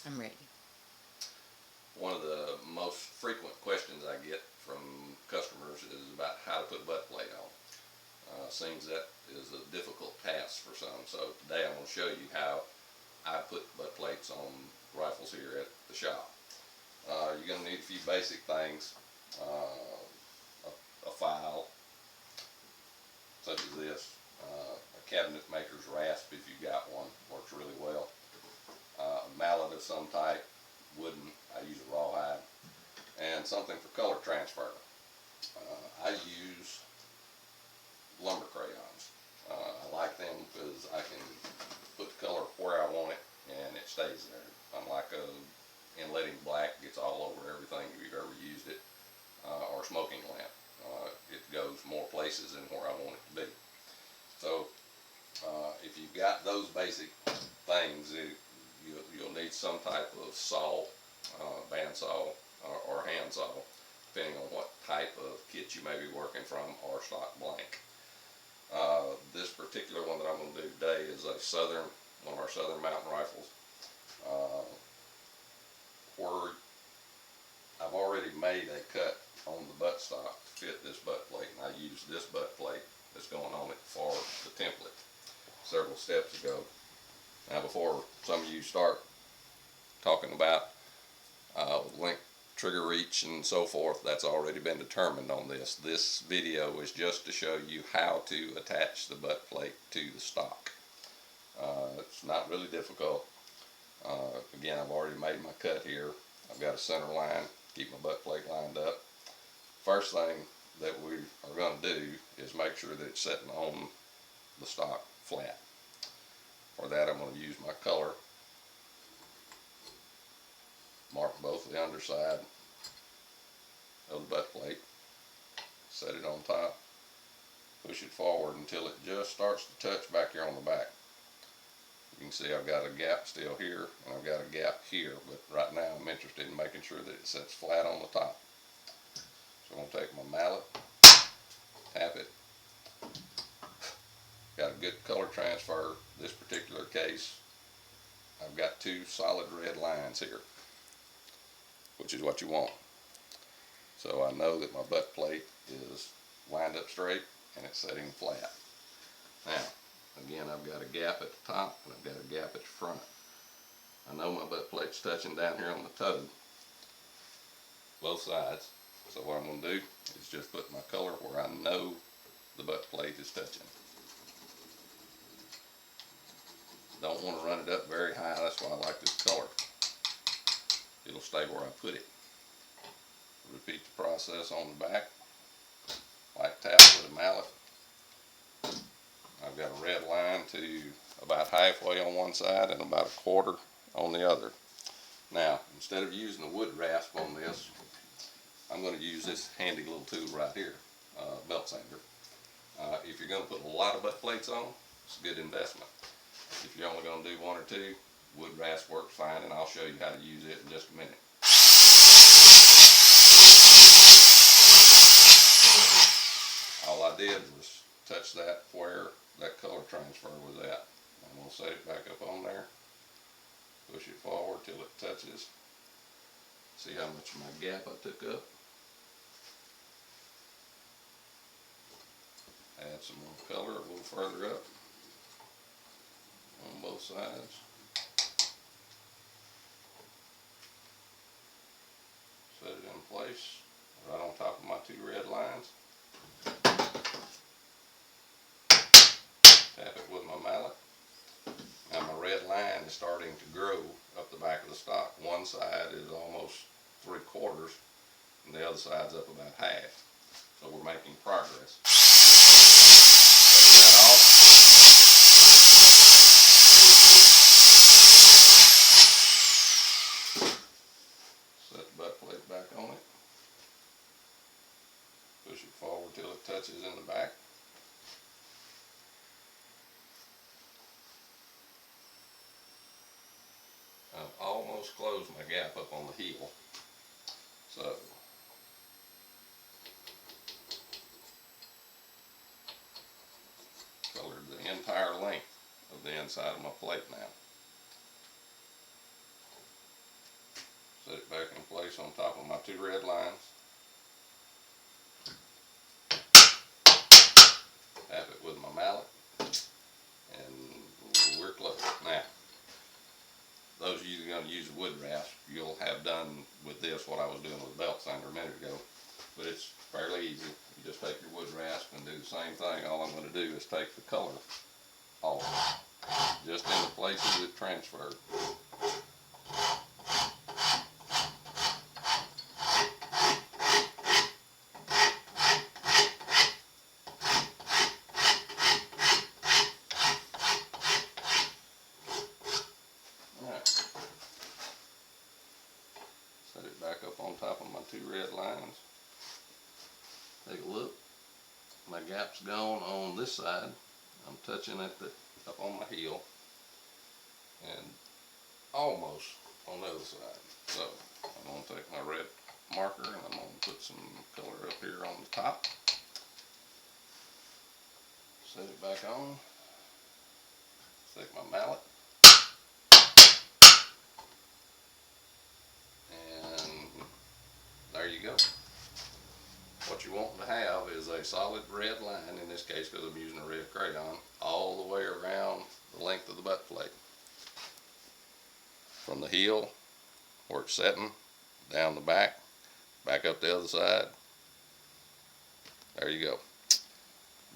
I'm ready. One of the most frequent questions I get from customers is about how to put butt plate on. Seems that is a difficult task for some, so today I'm going to show you how I put butt plates on rifles here at the shop. You're going to need a few basic things, a file such as this, a cabinet maker's rasp if you've got one, works really well, a mallet of some type, wooden, I use a rawhide, and something for color transfer. I use lumber crayons. I like them because I can put the color where I want it and it stays there. Unlike inletting black, gets all over everything if you've ever used it, or smoking lamp. It goes more places than where I want it to be. So if you've got those basic things, you'll need some type of saw, bandsaw, or hand saw, depending on what type of kit you may be working from, or stock blank. This particular one that I'm going to do today is one of our Southern mountain rifles, where I've already made a cut on the buttstock to fit this butt plate, and I used this butt plate that's going on it for the template several steps ago. Now, before some of you start talking about length, trigger reach, and so forth, that's already been determined on this. This video is just to show you how to attach the butt plate to the stock. It's not really difficult. Again, I've already made my cut here. I've got a center line, keep my butt plate lined up. First thing that we are going to do is make sure that it's sitting on the stock flat. For that, I'm going to use my color, mark both the underside of the butt plate, set it on top, push it forward until it just starts to touch back here on the back. You can see I've got a gap still here, and I've got a gap here, but right now I'm interested in making sure that it sits flat on the top. So I'm going to take my mallet, tap it. Got a good color transfer. This particular case, I've got two solid red lines here, which is what you want. So I know that my butt plate is lined up straight and it's sitting flat. Now, again, I've got a gap at the top and I've got a gap at the front. I know my butt plate's touching down here on the toe, both sides. So what I'm going to do is just put my color where I know the butt plate is touching. Don't want to run it up very high, that's why I like this color. It'll stay where I put it. Repeat the process on the back. Light tap with a mallet. I've got a red line to about halfway on one side and about a quarter on the other. Now, instead of using a wood rasp on this, I'm going to use this handy little tool right here, belt sander. If you're going to put a lot of butt plates on, it's a good investment. If you're only going to do one or two, wood rasp works fine, and I'll show you how to use it in just a minute. All I did was touch that where that color transfer was at. I'm going to set it back up on there, push it forward till it touches. See how much of my gap I took up? Add some more color a little further up on both sides. Set it in place right on top of my two red lines. Tap it with my mallet. Now my red line is starting to grow up the back of the stock. One side is almost 3/4 and the other side's up about half. So we're making progress. Take that off. Set the butt plate back on it. Push it forward till it touches in the back. I've almost closed my gap up on the heel. So colored the entire length of the inside of my plate now. Set it back in place on top of my 2 red lines. Tap it with my mallet, and we're close. Now, those of you that are going to use a wood rasp, you'll have done with this what I was doing with belt sander a minute ago, but it's fairly easy. You just take your wood rasp and do the same thing. All I'm going to do is take the color off, just in the places it transferred. Set it back up on top of my 2 red lines. Take a look. My gap's gone on this side. I'm touching at the up on my heel, and almost on the other side. So I'm going to take my red marker and I'm going to put some color up here on the top. Set it back on. Take my mallet. There you go. What you want to have is a solid red line, in this case because I'm using a red crayon, all the way around the length of the butt plate. From the heel, where it's setting, down the back, back up the other side. There you go.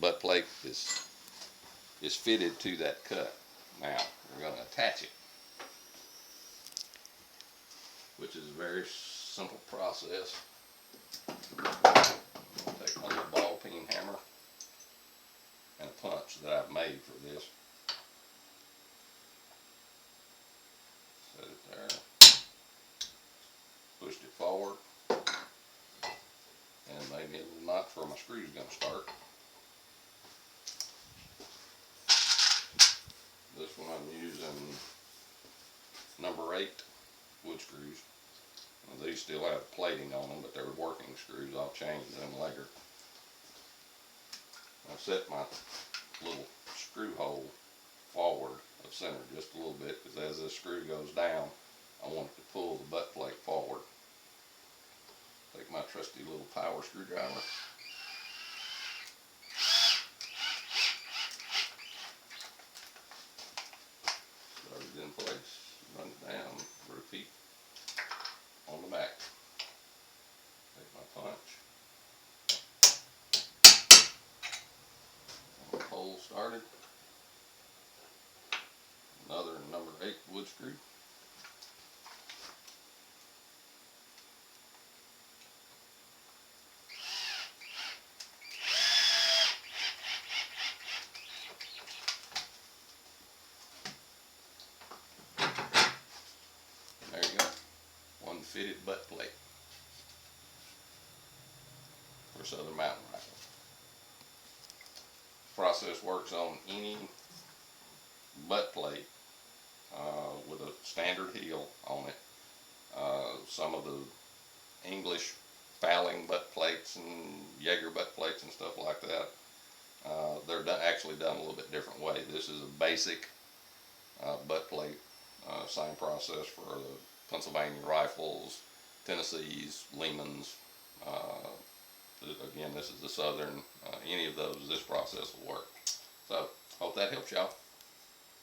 Butt plate is fitted to that cut. Now, we're going to attach it, which is a very simple process. Take my little ball peen hammer and a punch that I've made for this. Set it there. Pushed it forward. And made me a little notch where my screw's going to start. This one I'm using number 8 wood screws. Now, these still have plating on them, but they're working screws. I'll change them later. I set my little screw hole forward of center just a little bit, because as this screw goes down, I want it to pull the butt plate forward. Take my trusty little power screwdriver. Start it in place, run it down, repeat on the back. Take my punch. Hole started. Another number 8 wood screw. There you go. One fitted butt plate for Southern Mountain Rifle. Process works on any butt plate with a standard heel on it. Some of the English fouling butt plates and Jaeger butt plates and stuff like that, they're actually done a little bit different way. This is a basic butt plate. Same process for the Pennsylvania rifles, Tennessees, Lehmans. Again, this is the Southern. Any of those, this process will work. So, hope that helps y'all.